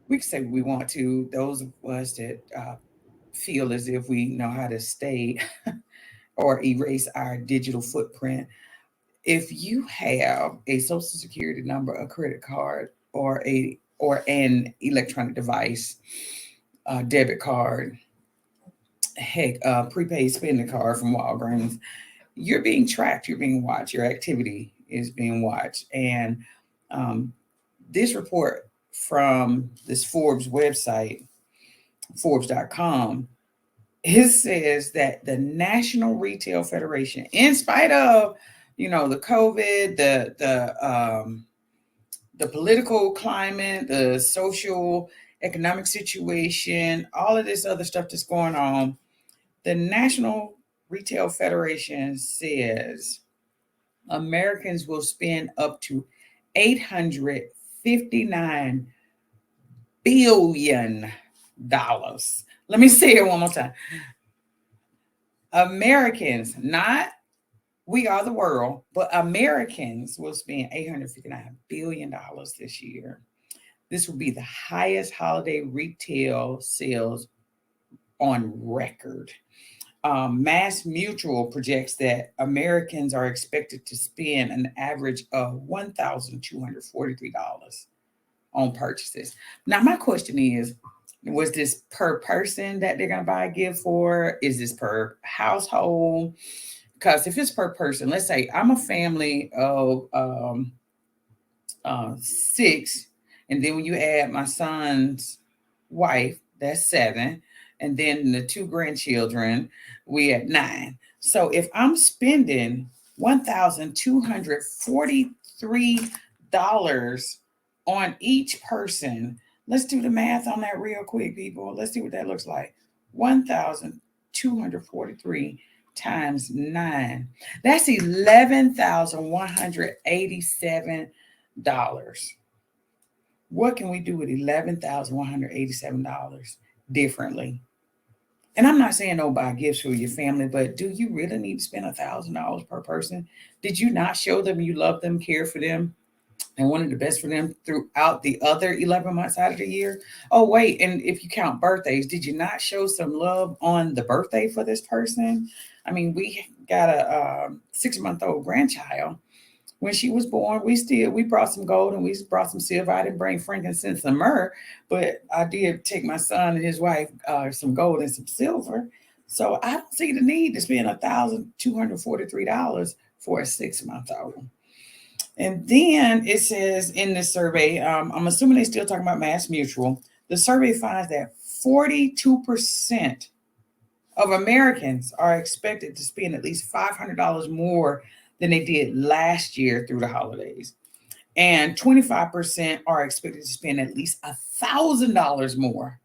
We can say we want to. Those of us that feel as if we know how to stay or erase our digital footprint. If you have a social security number, a credit card, or an electronic device, debit card, heck, prepaid spending card from Walgreens, you're being tracked, you're being watched, your activity is being watched. And um, this report from this Forbes website, Forbes.com, it says that the National Retail Federation, in spite of the COVID, the political climate, the social economic situation, all of this other stuff that's going on, the National Retail Federation says Americans will spend up to $859 billion. Let me say it one more time. Americans, not we are the world, but Americans will spend $859 billion this year. This will be the highest holiday retail sales on record. Mass Mutual projects that Americans are expected to spend an average of $1,243 on purchases. Now, my question is, was this per person that they're going to buy a gift for? Is this per household? Because if it's per person, let's say I'm a family of six, and then when you add my son's wife, that's seven, and then the two grandchildren, we at nine. So if I'm spending $1,243 on each person, let's do the math on that real quick, people. Let's see what that looks like. 1,243 times 9. That's $11,187. What can we do with $11,187 differently? And I'm not saying don't buy gifts for your family, but do you really need to spend $1,000 per person? Did you not show them you love them, care for them, and wanted the best for them throughout the other 11 months out of the year? Oh, wait, and if you count birthdays, did you not show some love on the birthday for this person? I mean, we got a 6-month-old grandchild. When she was born, we brought some gold and we brought some silver. I didn't bring frankincense and myrrh, but I did take my son and his wife some gold and some silver. So I don't see the need to spend $1,243 for a 6-month-old. And then it says in this survey, I'm assuming they're still talking about Mass Mutual. The survey finds that 42% of Americans are expected to spend at least $500 more than they did last year through the holidays. And 25% are expected to spend at least $1,000 more.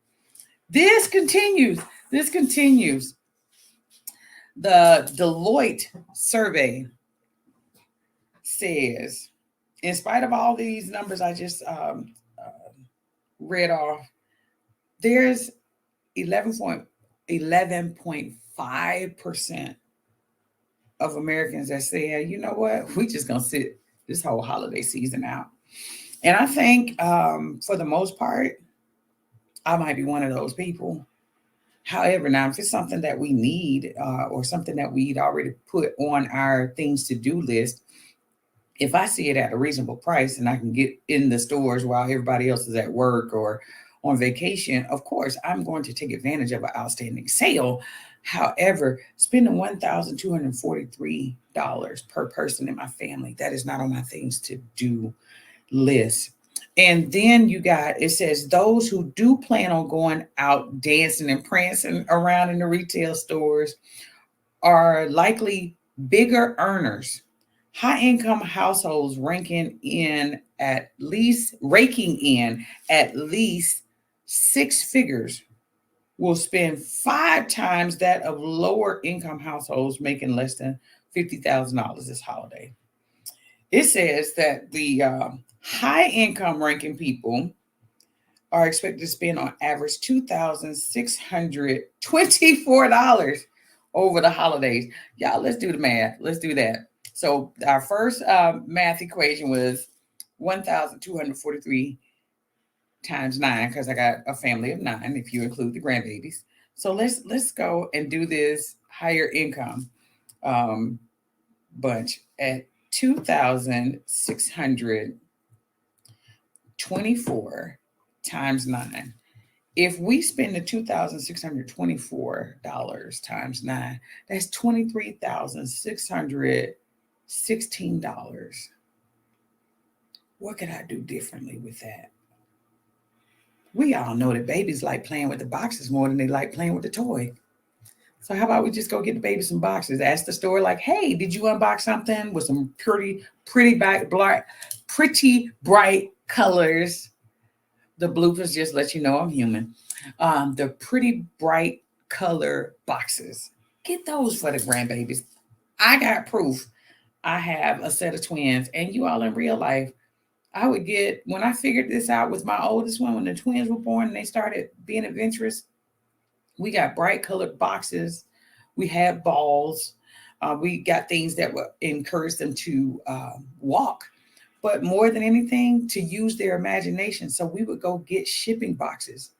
This continues. This continues. The Deloitte survey says, in spite of all these numbers I just read off, there's 11.5% of Americans that say, you know what, we just gonna sit this whole holiday season out. And I think for the most part, I might be one of those people. However, now if it's something that we need or something that we'd already put on our things to do list, if I see it at a reasonable price and I can get in the stores while everybody else is at work or on vacation, of course, I'm going to take advantage of an outstanding sale. However, spending $1,243 per person in my family, that is not on my things to do list. And then it says those who do plan on going out dancing and prancing around in the retail stores are likely bigger earners. High income households raking in at least six figures will spend 5 times that of lower income households making less than $50,000 this holiday. It says that the high income ranking people are expected to spend on average $2,624 over the holidays. Y'all, let's do the math. Let's do that. So our first math equation was 1,243 times 9 because I got a family of 9 if you include the grandbabies. So let's go and do this higher income um, bunch at 2,624 times 9. If we spend the $2,624 times 9, that's $23,616. What could I do differently with that? We all know that babies like playing with the boxes more than they like playing with the toy. So how about we just go get the baby some boxes? Ask the store like, "Hey, did you unbox something with some pretty bright colors?" The bloopers just let you know I'm human. The pretty bright color boxes. Get those for the grandbabies. I got proof. I have a set of twins, and you all in real life. I would get when I figured this out with my oldest one when the twins were born and they started being adventurous. We got bright colored boxes. We had balls. We got things that would encourage them to walk, but more than anything, to use their imagination. So we would go get shipping boxes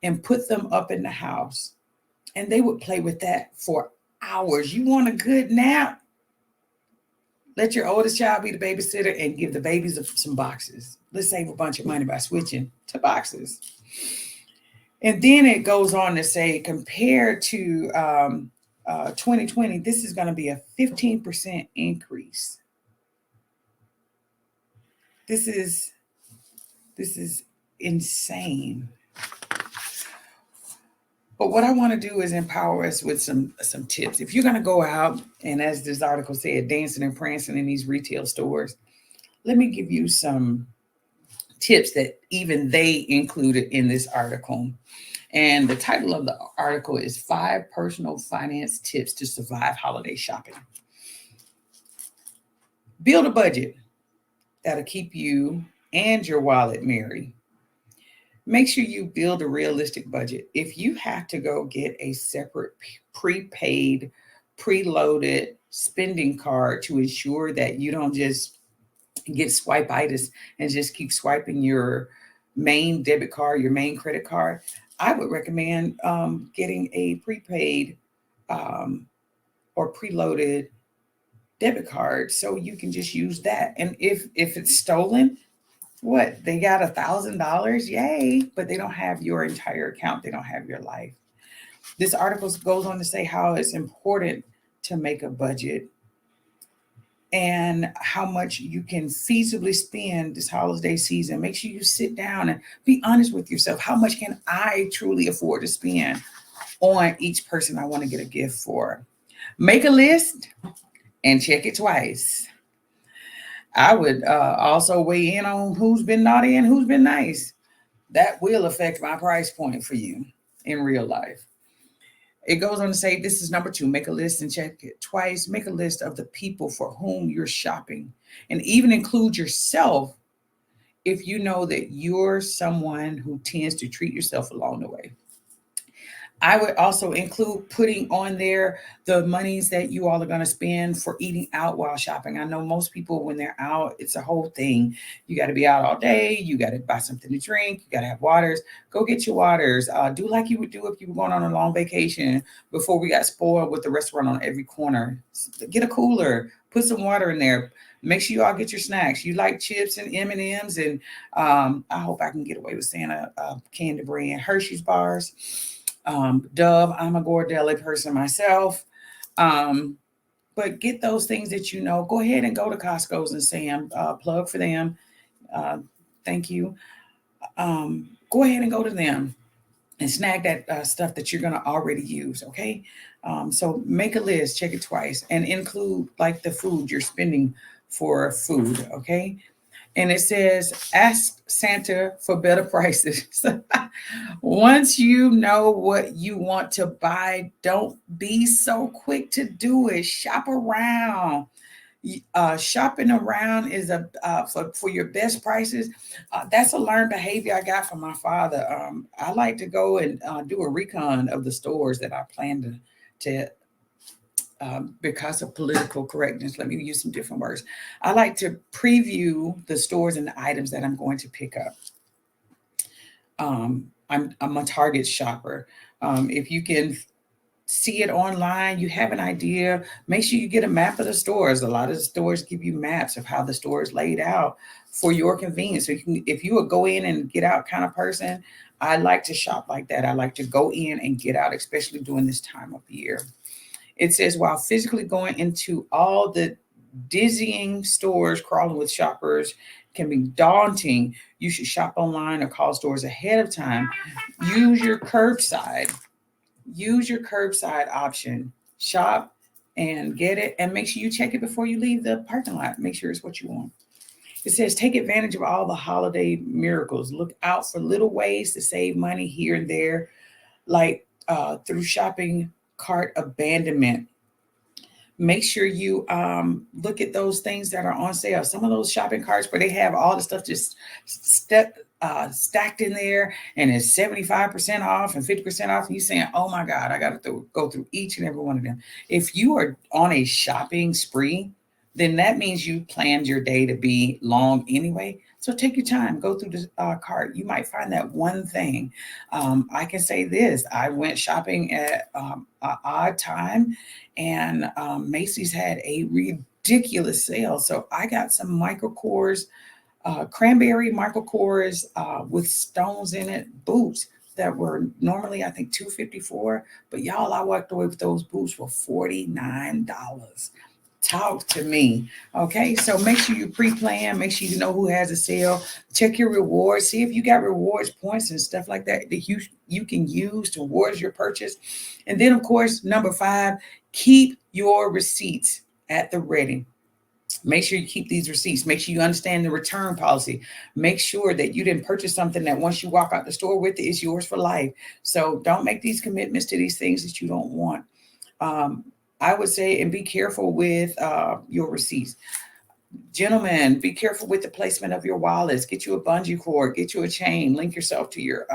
and put them up in the house, and they would play with that for hours. You want a good nap? Let your oldest child be the babysitter and give the babies some boxes. Let's save a bunch of money by switching to boxes. And then it goes on to say, compared to 2020, this is going to be a 15% increase. This is insane. But what I want to do is empower us with some tips. If you're going to go out and, as this article said, dancing and prancing in these retail stores, let me give you some tips that even they included in this article. And the title of the article is 5 Personal Finance Tips to Survive Holiday Shopping. Build a budget that'll keep you and your wallet merry. Make sure you build a realistic budget. If you have to go get a separate prepaid, preloaded spending card to ensure that you don't just get swipe-itis and just keep swiping your main debit card, your main credit card, I would recommend getting a prepaid or preloaded debit card so you can just use that. And if it's stolen, what, they got $1,000, yay, but they don't have your entire account. They don't have your life. This article goes on to say how it's important to make a budget and how much you can feasibly spend this holiday season. Make sure you sit down and be honest with yourself. How much can I truly afford to spend on each person I want to get a gift for? Make a list and check it twice. I would also weigh in on who's been naughty and who's been nice. That will affect my price point for you in real life. It goes on to say, this is number 2, make a list and check it twice. Make a list of the people for whom you're shopping and even include yourself if you know that you're someone who tends to treat yourself along the way. I would also include putting on there the monies that you all are going to spend for eating out while shopping. I know most people, when they're out, it's a whole thing. You got to be out all day. You got to buy something to drink. You got to have waters. Go get your waters. Do like you would do if you were going on a long vacation before we got spoiled with the restaurant on every corner. Get a cooler. Put some water in there. Make sure you all get your snacks. You like chips and M&Ms, and I hope I can get away with saying a candy brand, Hershey's bars. Dove, I'm a Gordelli person myself. But get those things that you know. Go ahead and go to Costco's and Sam, plug for them. Uh, thank you. Go ahead and go to them and snag that stuff that you're going to already use. Okay. So make a list, check it twice, and include like the food you're spending for food. Okay. And it says, ask Santa for better prices. Once you know what you want to buy, don't be so quick to do it. Shop around. Shopping around is for your best prices. That's a learned behavior I got from my father. I like to go and do a recon of the stores that I plan to because of political correctness, let me use some different words. I like to preview the stores and the items that I'm going to pick up. I'm a Target shopper. If you can see it online, you have an idea, make sure you get a map of the stores. A lot of the stores give you maps of how the store is laid out for your convenience. So you can, if you a go in and get out kind of person, I like to shop like that. I like to go in and get out, especially during this time of year. It says, while physically going into all the dizzying stores crawling with shoppers can be daunting, you should shop online or call stores ahead of time. Use your curbside. Use your curbside option. Shop and get it, and make sure you check it before you leave the parking lot. Make sure it's what you want. It says, take advantage of all the holiday miracles. Look out for little ways to save money here and there, like through shopping cart abandonment. Make sure you look at those things that are on sale. Some of those shopping carts where they have all the stuff just stacked in there, and it's 75% off and 50% off. And you're saying, oh my God, I got to go through each and every one of them. If you are on a shopping spree, then that means you planned your day to be long anyway. So take your time, go through the cart. You might find that one thing. I can say this: I went shopping at an odd time, and Macy's had a ridiculous sale. So I got some Michael Kors, cranberry Michael Kors with stones in it boots that were normally I think $254, but y'all, I walked away with those boots for $49. Talk to me. Okay, so make sure you pre-plan, make sure you know who has a sale, check your rewards, see if you got rewards points and stuff like that that you can use towards your purchase. And then of course, number 5, keep your receipts at the ready. Make sure you keep these receipts. Make sure you understand the return policy. Make sure that you didn't purchase something that once you walk out the store with it, it's yours for life. So don't make these commitments to these things that you don't want. I would say, and be careful with your receipts. Gentlemen, be careful with the placement of your wallets. Get you a bungee cord, get you a chain, link yourself to your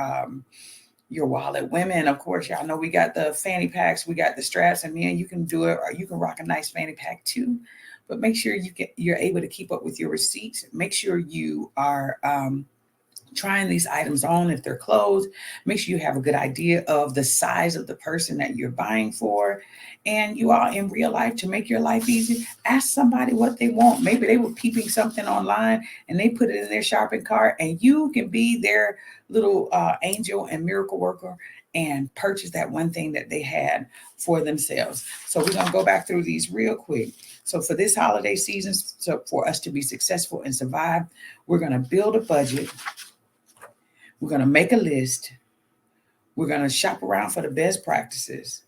wallet. Women, of course, y'all know we got the fanny packs, we got the straps, and man, you can do it, or you can rock a nice fanny pack too. But make sure you're able to keep up with your receipts. Make sure you are trying these items on if they're clothes. Make sure you have a good idea of the size of the person that you're buying for. And you all, in real life, to make your life easy, ask somebody what they want. Maybe they were peeping something online and they put it in their shopping cart, and you can be their little angel and miracle worker and purchase that one thing that they had for themselves. So we're going to go back through these real quick. So for this holiday season, so for us to be successful and survive, we're going to build a budget. We're going to make a list. We're going to shop around for the best practices.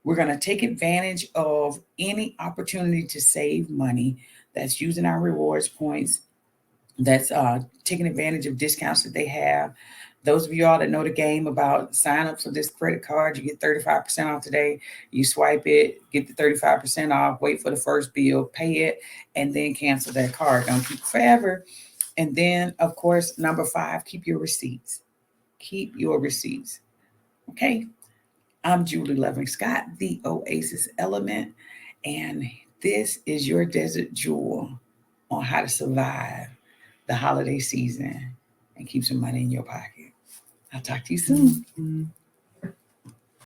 We're going to take advantage of any opportunity to save money. That's using our rewards points. That's taking advantage of discounts that they have. Those of you all that know the game about sign up for this credit card, you get 35% off today. You swipe it, get the 35% off, wait for the first bill, pay it, and then cancel that card. Don't keep it forever. And then, of course, number 5, keep your receipts. Keep your receipts. Okay. I'm Julie Loving Scott, the Oasis Element, and this is your desert jewel on how to survive the holiday season and keep some money in your pocket. I'll talk to you soon.